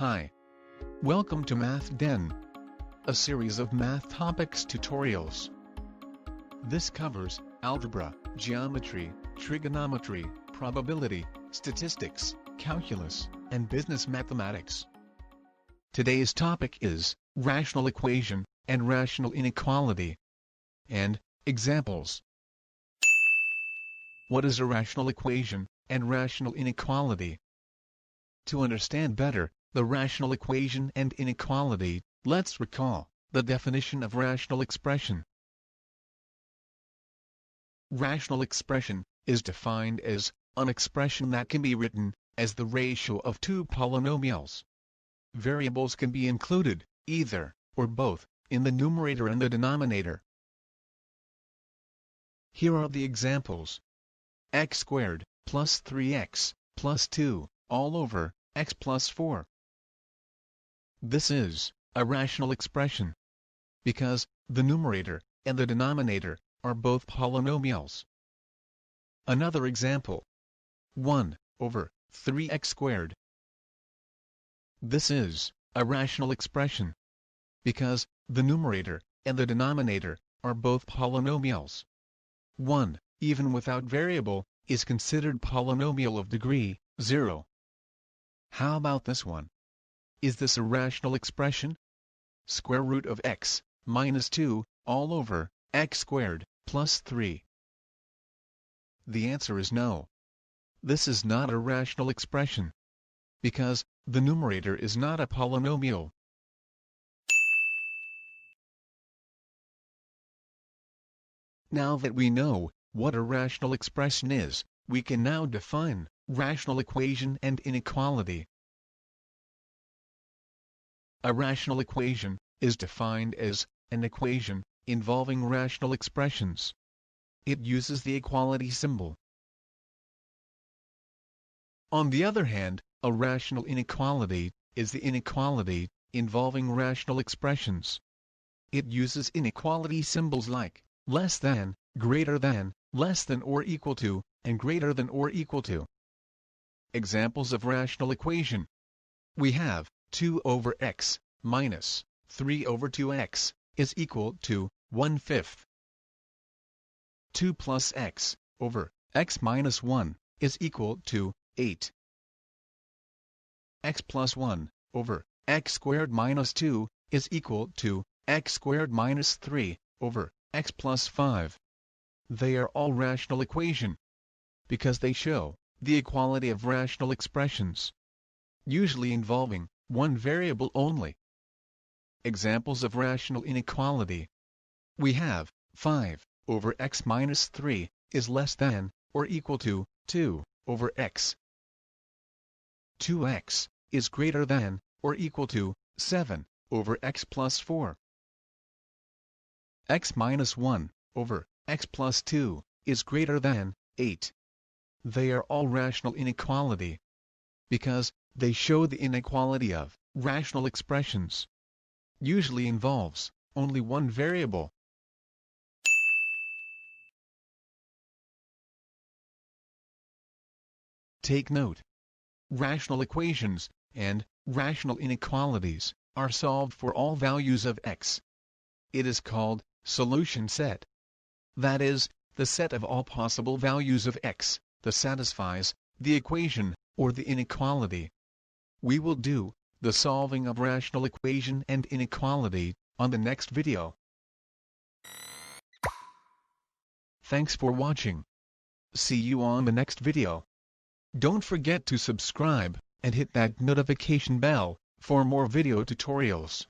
Hi. Welcome to Math Den, a series of math topics tutorials. This covers algebra, geometry, trigonometry, probability, statistics, calculus, and business mathematics. Today's topic is rational equation and rational inequality. And examples. What is a rational equation and rational inequality? To understand better the rational equation and inequality, let's recall the definition of rational expression. Rational expression is defined as an expression that can be written as the ratio of two polynomials. Variables can be included, either, or both, in the numerator and the denominator. Here are the examples. X squared plus 3x plus 2 all over x plus 4. This is a rational expression because the numerator and the denominator are both polynomials. Another example. 1 over 3x squared. This is a rational expression because the numerator and the denominator are both polynomials. 1, even without variable, is considered polynomial of degree 0. How about this one? Is this a rational expression? Square root of x minus 2 all over x squared plus 3. The answer is no. This is not a rational expression because the numerator is not a polynomial. Now that we know what a rational expression is, we can now define rational equation and inequality. A rational equation is defined as an equation involving rational expressions. It uses the equality symbol. On the other hand, a rational inequality is the inequality involving rational expressions. It uses inequality symbols like less than, greater than, less than or equal to, and greater than or equal to. Examples of rational equation. We have 2 over x minus 3 over 2x is equal to 1/5. 2 plus x over x minus 1 is equal to 8. X plus 1 over x squared minus 2 is equal to x squared minus 3 over x plus 5. They are all rational equation because they show the equality of rational expressions, usually involving one variable only. Examples of rational inequality. We have 5 over x minus 3 is less than or equal to 2 over x. 2x is greater than or equal to 7 over x plus 4. X minus 1 over x plus 2 is greater than 8. They are all rational inequality because they show the inequality of rational expressions, usually involves only one variable. Take note. Rational equations and rational inequalities are solved for all values of x. It is called solution set. That is, the set of all possible values of x that satisfies the equation or the inequality. We will do the solving of rational equation and inequality on the next video. Thanks for watching. See you on the next video. Don't forget to subscribe and hit that notification bell for more video tutorials.